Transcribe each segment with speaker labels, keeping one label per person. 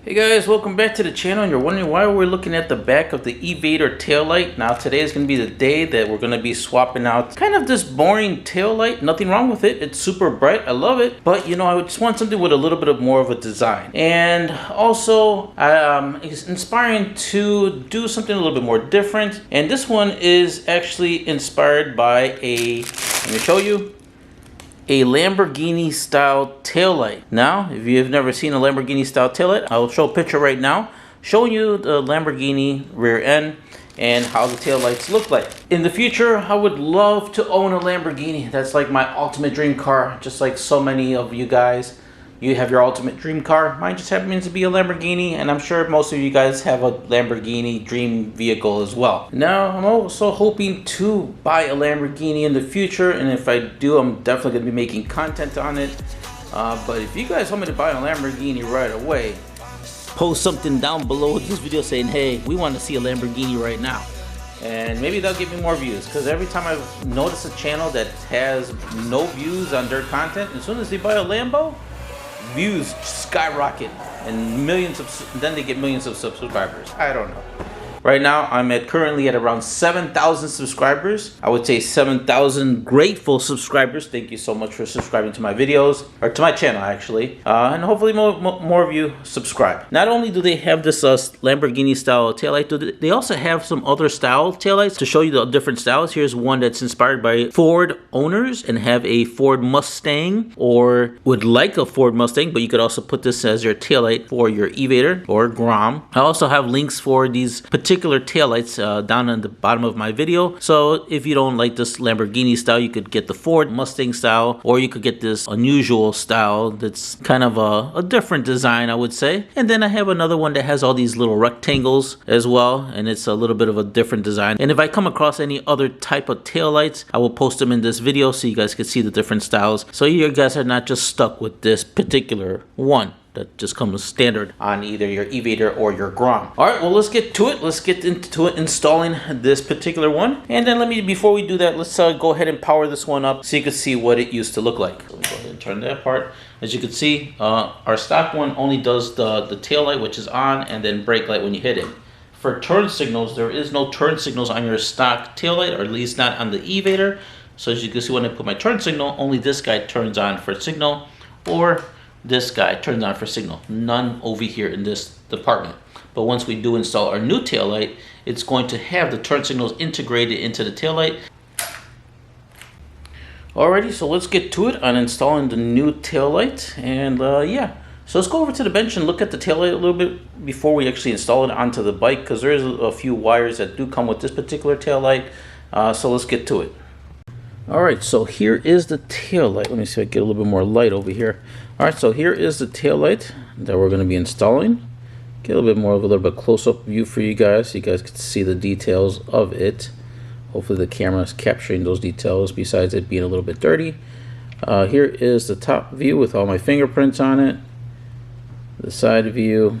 Speaker 1: Hey guys, welcome back to the channel. And you're wondering why we're looking at the back of the Evader taillight. Now today is going to be the day that we're going to be swapping out kind of this boring taillight. Nothing wrong with it. It's super bright. I love it. But you know, I just want something with a little bit of more of a design. And also, it's inspiring to do something a little bit more different. And this one is actually inspired by let me show you, a Lamborghini style taillight. Now, if you've never seen a Lamborghini style taillight, I will show a picture right now showing you the Lamborghini rear end and how the taillights look like. In the future, I would love to own a Lamborghini. That's like my ultimate dream car, just like so many of you guys. You have your ultimate dream car. Mine just happens to be a Lamborghini, and I'm sure most of you guys have a Lamborghini dream vehicle as well. Now, I'm also hoping to buy a Lamborghini in the future, and if I do, I'm definitely going to be making content on it. But if you guys want me to buy a Lamborghini right away, post something down below this video saying, hey, we want to see a Lamborghini right now. And maybe they'll give me more views, because every time I've noticed a channel that has no views on their content, as soon as they buy a Lambo, views skyrocket and then they get millions of subscribers. I don't know. Right now I'm currently at around 7,000 subscribers. I would say 7,000 grateful subscribers. Thank you so much for subscribing to my videos, or to my channel actually, and hopefully more of you subscribe. Not only do they have this Lamborghini style taillight, they also have some other style taillights to show you the different styles. Here's one that's inspired by Ford owners and have a Ford Mustang, or would like a Ford Mustang, but you could also put this as your taillight for your Evader or Grom. I also have links for these particular taillights down on the bottom of my video. So if you don't like this Lamborghini style, you could get the Ford Mustang style, or you could get this unusual style that's kind of a different design, I would say. And then I have another one that has all these little rectangles as well, and it's a little bit of a different design. And if I come across any other type of taillights, I will post them in this video so you guys can see the different styles, so you guys are not just stuck with this particular one that just comes standard on either your Evader or your Grom. All right, well, let's get to it. Let's get into it, installing this particular one. And then before we do that, let's go ahead and power this one up so you can see what it used to look like. So let me go ahead and turn that part. As you can see, our stock one only does the tail light, which is on, and then brake light when you hit it. For turn signals, there is no turn signals on your stock tail light, or at least not on the Evader. So as you can see, when I put my turn signal, only this guy turns on for signal, or this guy turns on for signal. None over here in this department. But once we do install our new taillight, it's going to have the turn signals integrated into the taillight. Alrighty, so let's get to it on installing the new taillight. And yeah, so let's go over to the bench and look at the taillight a little bit before we actually install it onto the bike, because there is a few wires that do come with this particular taillight. So let's get to it. Alright, so here is the taillight. Let me see if I get a little bit more light over here. Alright, so here is the taillight that we're going to be installing. Get a little bit more of a little bit close-up view for you guys, so you guys can see the details of it. Hopefully the camera is capturing those details besides it being a little bit dirty. Here is the top view with all my fingerprints on it, the side view,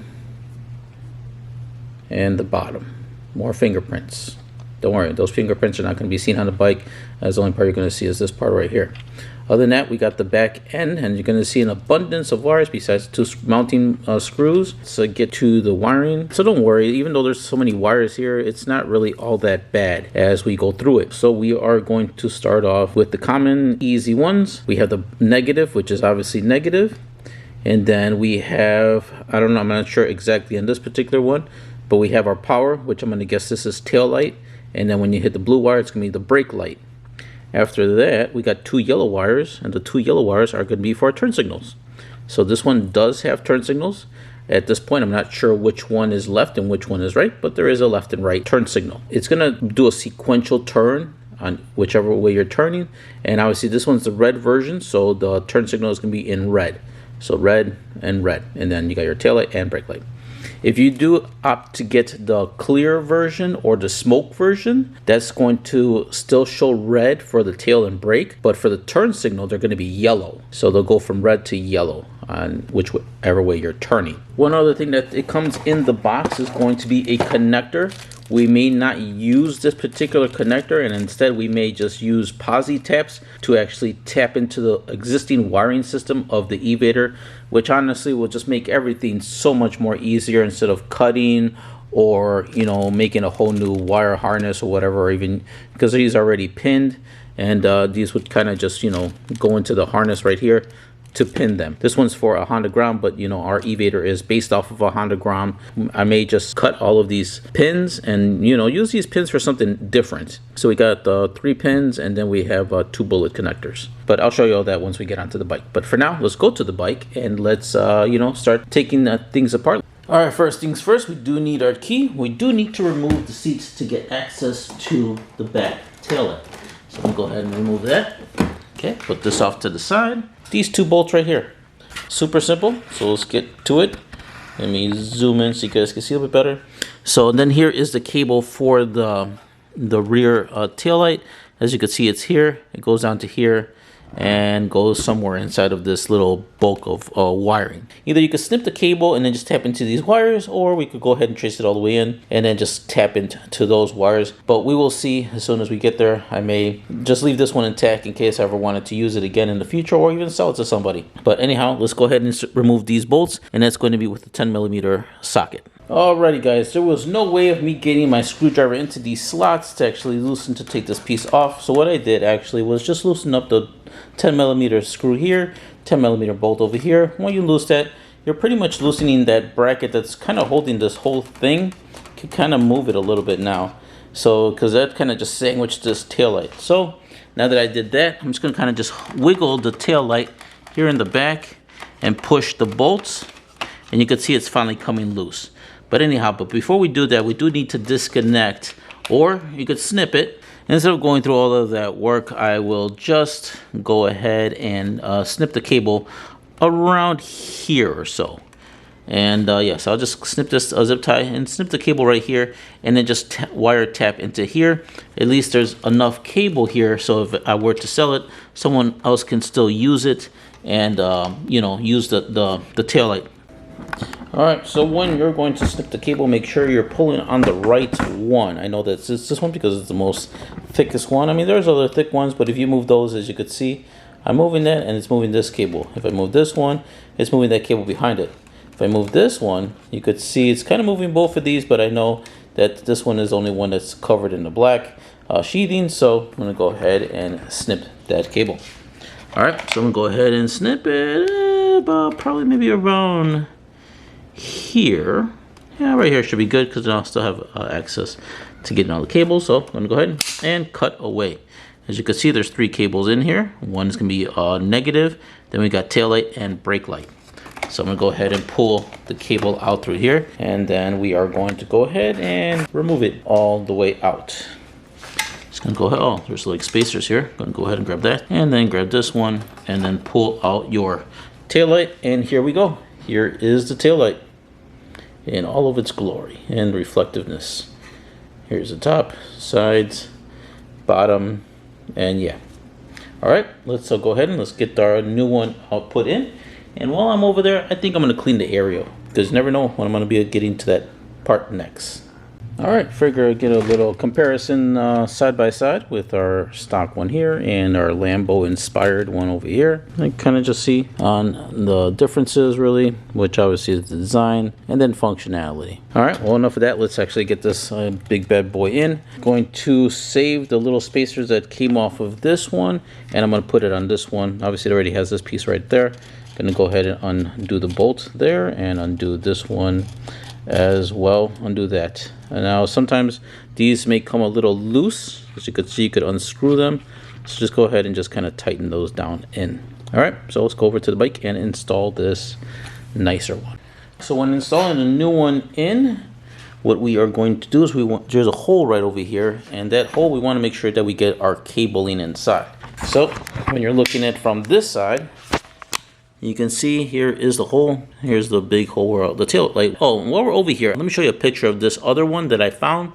Speaker 1: and the bottom. More fingerprints. Don't worry, those fingerprints are not going to be seen on the bike, as the only part you're going to see is this part right here. Other than that, we got the back end, and you're going to see an abundance of wires besides two mounting screws to get to the wiring. So don't worry, even though there's so many wires here, it's not really all that bad as we go through it. So we are going to start off with the common easy ones. We have the negative, which is obviously negative. And then we have, I don't know, I'm not sure exactly on this particular one, but we have our power, which I'm going to guess this is tail light. And then when you hit the blue wire, it's going to be the brake light. After that, we got two yellow wires, and the two yellow wires are going to be for our turn signals. So this one does have turn signals. At this point, I'm not sure which one is left and which one is right, but there is a left and right turn signal. It's going to do a sequential turn on whichever way you're turning. And obviously this one's the red version, so the turn signal is going to be in red. So red, and then you got your tail light and brake light. If you do opt to get the clear version or the smoke version, that's going to still show red for the tail and brake, but for the turn signal, they're going to be yellow. So they'll go from red to yellow. on whichever way you're turning. One other thing that it comes in the box is going to be a connector. We may not use this particular connector, and instead we may just use posi taps to actually tap into the existing wiring system of the e-Vader, which honestly will just make everything so much more easier instead of cutting or, you know, making a whole new wire harness or whatever, or even because these are already pinned, and these would kind of just, you know, go into the harness right here to pin them. This one's for a Honda ground, but you know, our e-Vader is based off of a Honda ground. I may just cut all of these pins and, you know, use these pins for something different. So we got 3 pins, and then we have 2 bullet connectors. But I'll show you all that once we get onto the bike. But for now, let's go to the bike and let's, you know, start taking things apart. All right, first things first, we do need our key. We do need to remove the seats to get access to the back tail light. So I'm gonna go ahead and remove that. Okay, put this off to the side. These 2 bolts right here, super simple. So let's get to it. Let me zoom in so you guys can see a little bit better. So then here is the cable for the rear tail light. As you can see, it's here. It goes down to here and goes somewhere inside of this little bulk of wiring. Either you could snip the cable and then just tap into these wires, or we could go ahead and trace it all the way in and then just tap into those wires. But we will see as soon as we get there. I may just leave this one intact in case I ever wanted to use it again in the future, or even sell it to somebody. But anyhow, let's go ahead and remove these bolts, and that's going to be with the 10mm socket. Alrighty guys, there was no way of me getting my screwdriver into these slots to actually loosen to take this piece off. So what I did actually was just loosen up the 10mm screw here, 10mm bolt over here. When you lose that, you're pretty much loosening that bracket that's kind of holding this whole thing. You can kind of move it a little bit now. So, because that kind of just sandwiched this tail light. So now that I did that, I'm just going to kind of just wiggle the tail light here in the back and push the bolts. And you can see it's finally coming loose. But anyhow, but before we do that, we do need to disconnect, or you could snip it. Instead of going through all of that work, I will just go ahead and snip the cable around here or so. And yes, I'll just snip this zip tie and snip the cable right here, and then just wire tap into here. At least there's enough cable here, so if I were to sell it, someone else can still use it and you know, use the tail light. Alright, so when you're going to snip the cable, make sure you're pulling on the right one. I know that it's this one because it's the most thickest one. I mean, there's other thick ones, but if you move those, as you could see, I'm moving that and it's moving this cable. If I move this one, it's moving that cable behind it. If I move this one, you could see it's kind of moving both of these, but I know that this one is the only one that's covered in the black sheathing, so I'm going to go ahead and snip that cable. Alright, so I'm going to go ahead and snip it about probably maybe around here. Yeah, right here should be good because I'll still have access to getting all the cables. So I'm going to go ahead and cut away. As you can see, there's 3 cables in here. One is going to be negative. Then we got tail light and brake light. So I'm going to go ahead and pull the cable out through here, and then we are going to go ahead and remove it all the way out. Just going to go ahead. Oh, there's like spacers here. Going to go ahead and grab that, and then grab this one, and then pull out your tail light. And here we go. Here is the tail light in all of its glory and reflectiveness. Here's the top, sides, bottom, and yeah. Alright, let's go ahead and let's get our new one put in. And while I'm over there, I think I'm going to clean the aerial, because you never know when I'm going to be getting to that part next. Alright, figure I'd get a little comparison side by side with our stock one here and our Lambo inspired one over here. I kind of just see on the differences really, which obviously is the design and then functionality. Alright, well enough of that. Let's actually get this big bad boy in. Going to save the little spacers that came off of this one, and I'm going to put it on this one. Obviously it already has this piece right there. Going to go ahead and undo the bolt there and undo this one as well. Undo that. And now sometimes these may come a little loose. As you could see, you could unscrew them. So just go ahead and just kind of tighten those down in. Alright, so let's go over to the bike and install this nicer one. So when installing a new one in, what we are going to do is there's a hole right over here, and that hole we want to make sure that we get our cabling inside. So when you're looking at from this side, you can see here is the hole. Here's the big hole where the tail light. Oh, while we're over here, let me show you a picture of this other one that I found.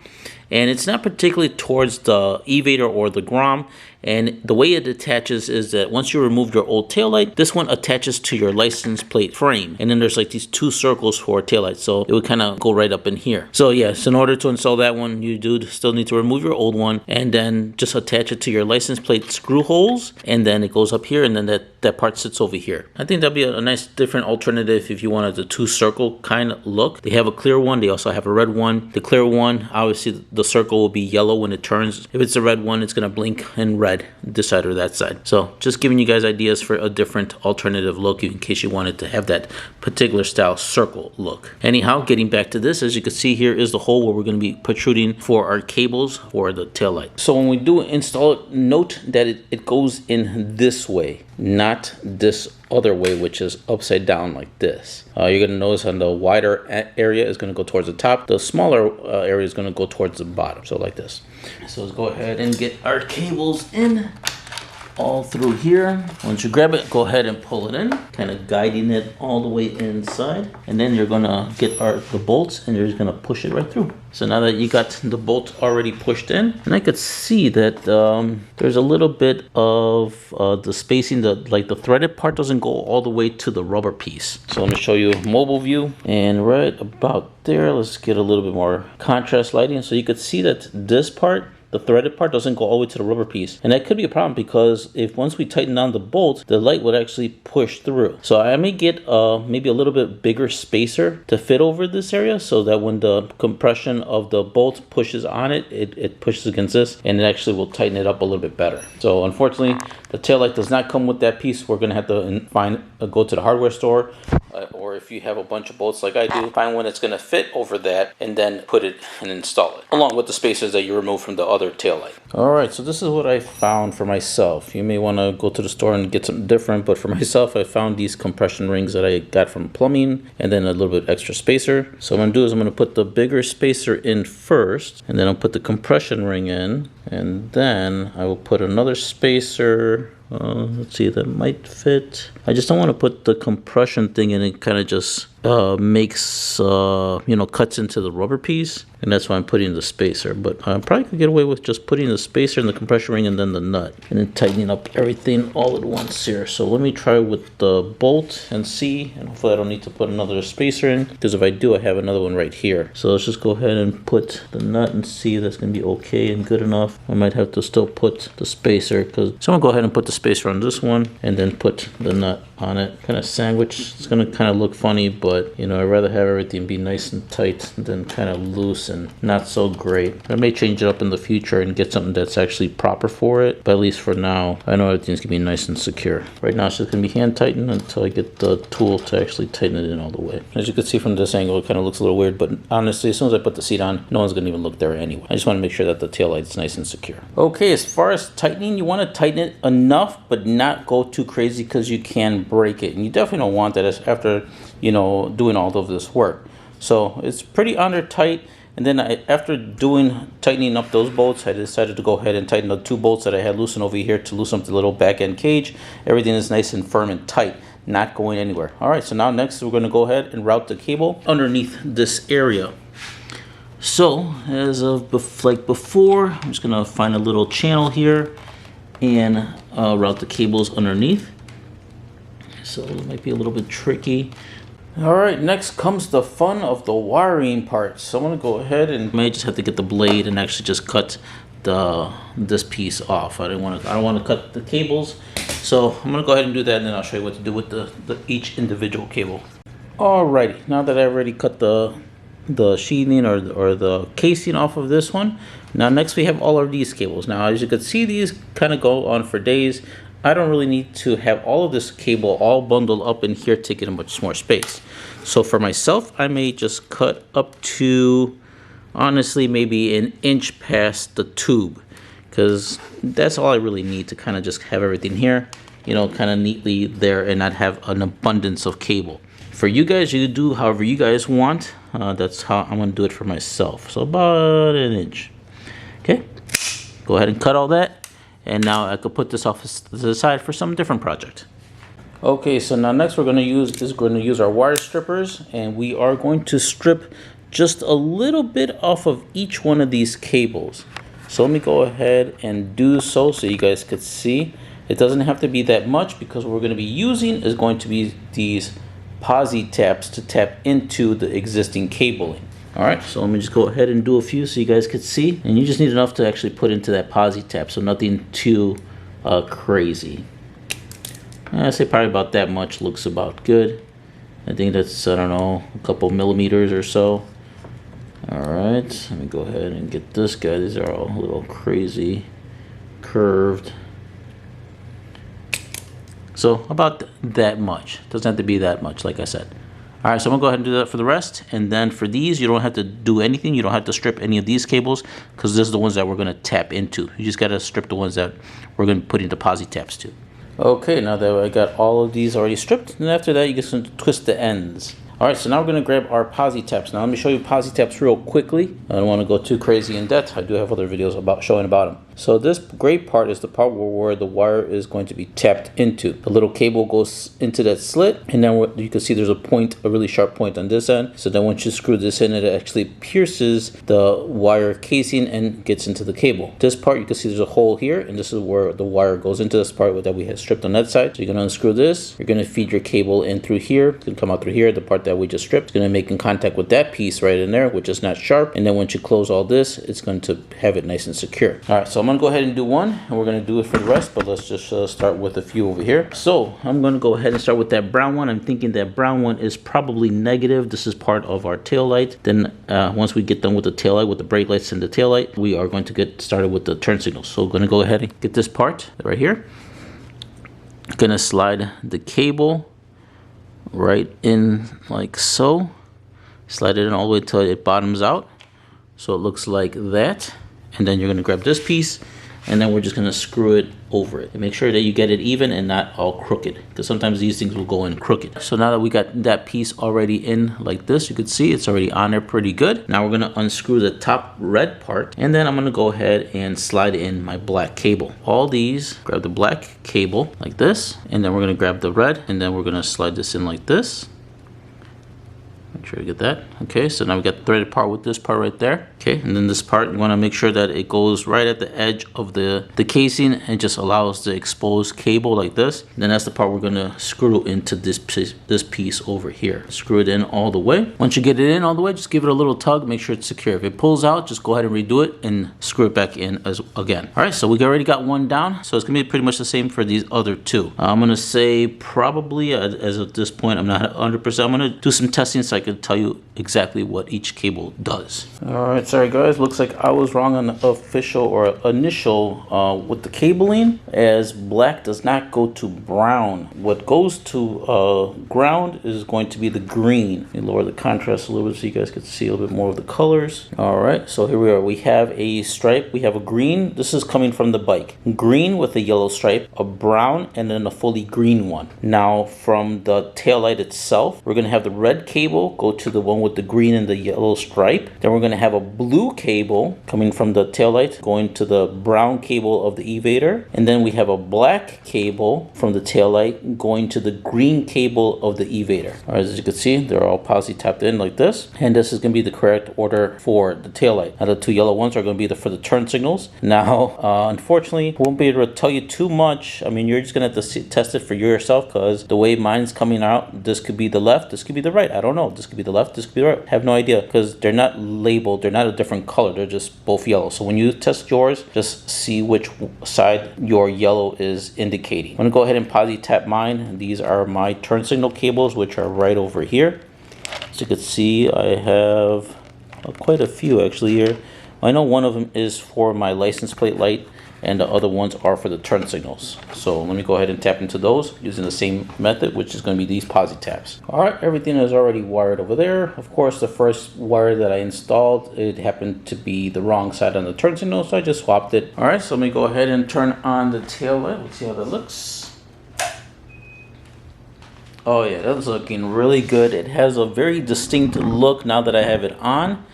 Speaker 1: And it's not particularly towards the e-Vader or the Grom. And the way it attaches is that once you remove your old taillight, this one attaches to your license plate frame. And then there's like these 2 circles for taillights. So it would kind of go right up in here. So yes, in order to install that one, you do still need to remove your old one and then just attach it to your license plate screw holes. And then it goes up here, and then that part sits over here. I think that'd be a nice different alternative if you wanted the 2 circle kind of look. They have a clear one. They also have a red one. The clear one, obviously the circle will be yellow when it turns. If it's a red one, it's going to blink in red this side or that side. So just giving you guys ideas for a different alternative look in case you wanted to have that particular style circle look. Anyhow, getting back to this, as you can see, here is the hole where we're going to be protruding for our cables for the taillight. So when we do install it, note that it goes in this way, not this other way, which is upside down like this. You're going to notice on the wider area is going to go towards the top. The smaller area is going to go towards the bottom. So like this. So let's go ahead and get our cables in all through here. Once you grab it, go ahead and pull it in, kind of guiding it all the way inside. And then you're gonna get the bolts and you're just gonna push it right through. So now that you got the bolt already pushed in, and I could see that there's a little bit of the spacing, like the threaded part doesn't go all the way to the rubber piece. So let me show you mobile view, and right about there, let's get a little bit more contrast lighting. So you could see that this part, the threaded part, doesn't go all the way to the rubber piece. And that could be a problem because if once we tighten down the bolt, the light would actually push through. So I may get maybe a little bit bigger spacer to fit over this area so that when the compression of the bolt pushes on it, it pushes against this and it actually will tighten it up a little bit better. So unfortunately, the taillight does not come with that piece. We're gonna have to go to the hardware store, or if you have a bunch of bolts like I do, find one that's gonna fit over that and then put it and install it, along with the spacers that you remove from the other taillight. Alright, so this is what I found for myself. You may want to go to the store and get something different, but for myself, I found these compression rings that I got from plumbing and then a little bit extra spacer. So what I'm going to do is I'm going to put the bigger spacer in first, and then I'll put the compression ring in, and then I will put another spacer. Let's see, that might fit. I just don't want to put the compression thing in. It kind of just makes cuts into the rubber piece, and that's why I'm putting the spacer. But I probably could get away with just putting the spacer in the compression ring and then the nut, and then tightening up everything all at once here. So let me try with the bolt and see, and hopefully I don't need to put another spacer in, because if I do, I have another one right here. So let's just go ahead and put the nut and see if that's gonna be okay and good enough. I might have to still put the spacer, because so I'm gonna go ahead and put the spacer on this one and then put the nut on it, kind of sandwich. It's gonna kind of look funny, but I'd rather have everything be nice and tight than kind of loose and not so great. I may change it up in the future and get something that's actually proper for it, but at least for now, I know everything's gonna be nice and secure. Right now it's just gonna be hand tightened until I get the tool to actually tighten it in all the way. As you can see from this angle, it kind of looks a little weird, but honestly, as soon as I put the seat on, no one's gonna even look there anyway. I just want to make sure that the taillight's nice and secure. Okay, as far as tightening, you want to tighten it enough, but not go too crazy because you can break it, and you definitely don't want that after doing all of this work. So it's pretty under tight, and then after tightening up those bolts, I decided to go ahead and tighten the 2 bolts that I had loosened over here to loosen up the little back end cage. Everything is nice and firm and tight, not going anywhere. All right, so now next we're going to go ahead and route the cable underneath this area. So as of before, I'm just going to find a little channel here and route the cables underneath. So it might be a little bit tricky. Alright, next comes the fun of the wiring part. So I'm going to go ahead and I may just have to get the blade and actually just cut this piece off. I don't want to cut the cables. So I'm going to go ahead and do that, and then I'll show you what to do with each individual cable. Alrighty, now that I already cut the sheathing or the casing off of this one, now next we have all of these cables. Now as you can see, these kind of go on for days. I don't really need to have all of this cable all bundled up in here to get much more space. So for myself, I may just cut up to, honestly, maybe an inch past the tube, because that's all I really need to kind of just have everything here, kind of neatly there and not have an abundance of cable. For you guys, you do however you guys want. That's how I'm going to do it for myself. So about an inch. Okay, go ahead and cut all that. And now I could put this off to the side for some different project. Okay, so now next we're going to use our wire strippers, and we are going to strip just a little bit off of each one of these cables. So let me go ahead and do so you guys could see. It doesn't have to be that much because what we're going to be using is going to be these posi taps to tap into the existing cabling. Alright, so let me just go ahead and do a few so you guys could see. And you just need enough to actually put into that posi tap, so nothing too crazy. I say probably about that much looks about good. I think that's, I don't know, a couple millimeters or so. Alright, let me go ahead and get this guy. These are all a little crazy curved. So about that much. Doesn't have to be that much, like I said. Alright, so I'm going to go ahead and do that for the rest. And then for these, you don't have to do anything. You don't have to strip any of these cables because this is the ones that we're going to tap into. You just got to strip the ones that we're going to put into posi taps to. Okay, now that I got all of these already stripped, and after that you just going to twist the ends. Alright, so now we're going to grab our posi taps. Now let me show you posi taps real quickly. I don't want to go too crazy in depth. I do have other videos about showing about them. So this gray part is the part where the wire is going to be tapped into. The little cable goes into that slit, and then you can see there's a point, a really sharp point on this end. So then once you screw this in, it actually pierces the wire casing and gets into the cable. This part, you can see there's a hole here, and this is where the wire goes into this part that we had stripped on that side. So you're going to unscrew this. You're going to feed your cable in through here. It's going to come out through here. The part that we just stripped is going to make in contact with that piece right in there, which is not sharp. And then once you close all this, it's going to have it nice and secure. All right, so I'm going to go ahead and do one, and we're going to do it for the rest, but let's just start with a few over here. So I'm going to go ahead and start with that brown one. I'm thinking that brown one is probably negative. This is part of our tail light. Then once we get done with the tail light, with the brake lights and the tail light, we are going to get started with the turn signals. So we're going to go ahead and get this part right here. Going to slide the cable right in like so. Slide it in all the way till it bottoms out, so it looks like that. And then you're going to grab this piece, and then we're just going to screw it over it. And make sure that you get it even and not all crooked, because sometimes these things will go in crooked. So now that we got that piece already in like this, you can see it's already on there pretty good. Now we're going to unscrew the top red part, and then I'm going to go ahead and slide in my black cable. All these, grab the black cable like this, and then we're going to grab the red, and then we're going to slide this in like this. Make sure you get that. Okay, so now we got the threaded part with this part right there. Okay, and then this part, you want to make sure that it goes right at the edge of the casing and just allows the exposed cable like this. And then that's the part we're going to screw into this piece over here. Screw it in all the way. Once you get it in all the way, just give it a little tug, make sure it's secure. If it pulls out, just go ahead and redo it and screw it back in again. All right, so we already got one down, so it's going to be pretty much the same for these other two. I'm going to say probably, as of this point, I'm not 100%. I'm going to do some testing so I can tell you exactly what each cable does. All right, sorry guys, looks like I was wrong on the official or initial with the cabling, as black does not go to brown. What goes to ground is going to be the green. Let me lower the contrast a little bit so you guys can see a little bit more of the colors. All right, so here we are. We have a stripe, we have a green. This is coming from the bike. Green with a yellow stripe, a brown, and then a fully green one. Now from the tail light itself, we're gonna have the red cable go to the one with the green and the yellow stripe. Then we're going to have a blue cable coming from the taillight going to the brown cable of the evader. And then we have a black cable from the taillight going to the green cable of the evader. All right, as you can see, they're all posi tapped in like this. And this is going to be the correct order for the taillight. Now the two yellow ones are going to be for the turn signals. Now, unfortunately, won't be able to tell you too much. I mean, you're just going to have to test it for yourself, because the way mine's coming out, this could be the left, this could be the right. I don't know. This could be the left, this could be the right. I have no idea, because they're not labeled. They're not a different color. They're just both yellow. So when you test yours, just see which side your yellow is indicating. I'm going to go ahead and posi tap mine. These are my turn signal cables, which are right over here. As you can see, I have quite a few actually here. I know one of them is for my license plate light, and the other ones are for the turn signals. So let me go ahead and tap into those using the same method, which is going to be these posi taps. All right, everything is already wired over there. Of course, the first wire that I installed, it happened to be the wrong side on the turn signal, so I just swapped it. All right, so let me go ahead and turn on the tail light. Let's see how that looks. Oh yeah, that's looking really good. It has a very distinct look now that I have it on.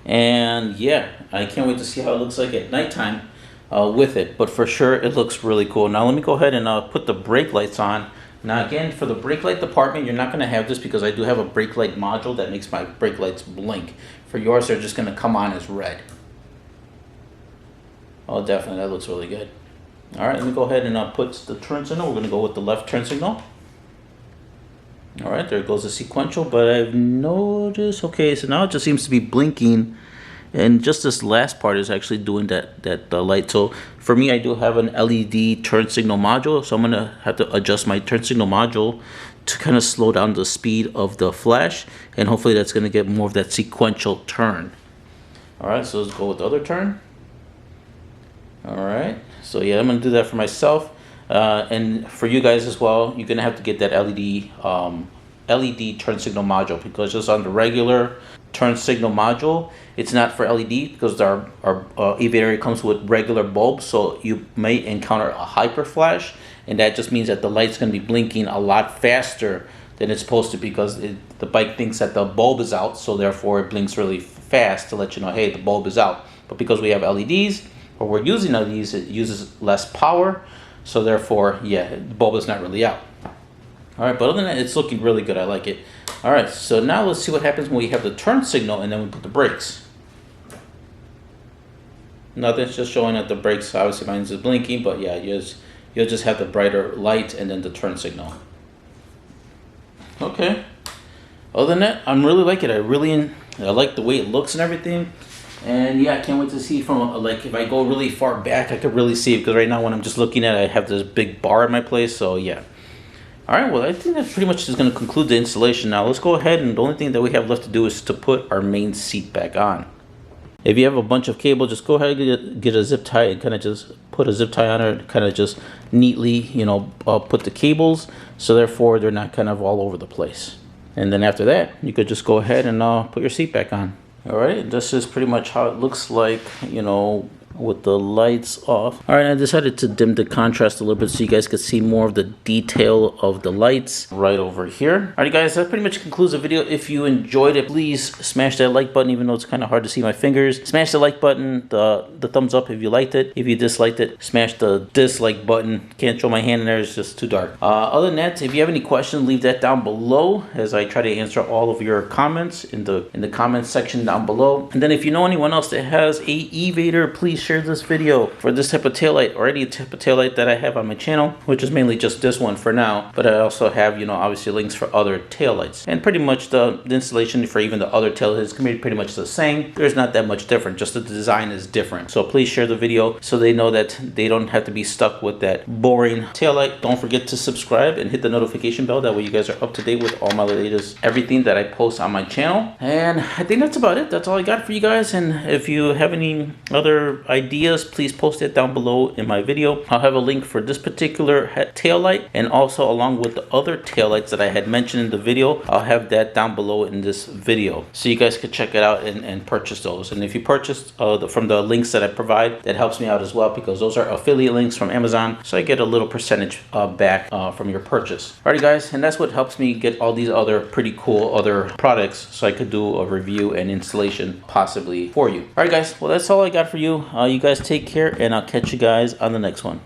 Speaker 1: And yeah, I can't wait to see how it looks like at nighttime with it, but for sure it looks really cool. Now let me go ahead and put the brake lights on. Now again, for the brake light department, you're not going to have this because I do have a brake light module that makes my brake lights blink. For yours, they're just going to come on as red. Oh, definitely, that looks really good. All right, let me go ahead and put the turn signal. We're gonna go with the left turn signal. All right, there goes the sequential, but I've noticed, okay, so now it just seems to be blinking, and just this last part is actually doing that light. So for me, I do have an LED turn signal module, so I'm gonna have to adjust my turn signal module to kind of slow down the speed of the flash, and hopefully that's gonna get more of that sequential turn. All right, so let's go with the other turn. All right, so yeah, I'm gonna do that for myself. And for you guys as well, you're gonna have to get that LED turn signal module, because just on the regular turn signal module, it's not for LED, because our Evader comes with regular bulbs, so you may encounter a hyper flash, and that just means that the light's gonna be blinking a lot faster than it's supposed to, because the bike thinks that the bulb is out, so therefore it blinks really fast to let you know, hey, the bulb is out. But because we have LEDs, or we're using LEDs, it uses less power, so therefore, yeah, the bulb is not really out. All right, but other than that, it's looking really good. I like it. All right, so now let's see what happens when we have the turn signal and then we put the brakes. Nothing's just showing that the brakes, obviously mine is blinking, but yeah, you'll just have the brighter light and then the turn signal. Okay. Other than that, I'm really like it. I like the way it looks and everything. And yeah, I can't wait to see from, like, if I go really far back, I could really see it, because right now when I'm just looking at it, I have this big bar in my place, so yeah. All right, well, I think that pretty much is going to conclude the installation. Now let's go ahead, and the only thing that we have left to do is to put our main seat back on. If you have a bunch of cable, just go ahead and get a zip tie and kind of just put a zip tie on it, kind of just neatly, you know, put the cables, so therefore they're not kind of all over the place. And then after that, you could just go ahead and put your seat back on. All right, this is pretty much how it looks like, you know, with the lights off. All right, I decided to dim the contrast a little bit so you guys could see more of the detail of the lights right over here. All right, guys, that pretty much concludes the video. If you enjoyed it, please smash that like button, even though it's kind of hard to see my fingers. Smash the like button, the thumbs up if you liked it. If you disliked it, smash the dislike button. Can't show my hand in there, it's just too dark. Other than that, if you have any questions, leave that down below as I try to answer all of your comments in the comments section down below. And then if you know anyone else that has a Evader, please share this video for this type of taillight, or any type of taillight that I have on my channel, which is mainly just this one for now, but I also have, you know, obviously links for other taillights, and pretty much the installation for even the other taillights is going to be pretty much the same. There's not that much different, just the design is different. So please share the video so they know that they don't have to be stuck with that boring taillight. Don't forget to subscribe and hit the notification bell, that way you guys are up to date with all my latest everything that I post on my channel. And I think that's about it. That's all I got for you guys. And if you have any other ideas, please post it down below in my video. I'll have a link for this particular tail light, and also along with the other tail lights that I had mentioned in the video, I'll have that down below in this video, so you guys could check it out and purchase those. And if you purchase from the links that I provide, that helps me out as well, because those are affiliate links from Amazon, so I get a little percentage back from your purchase. Alrighty guys, and that's what helps me get all these other pretty cool other products, so I could do a review and installation possibly for you. Alright guys, well that's all I got for you. You guys take care, and I'll catch you guys on the next one.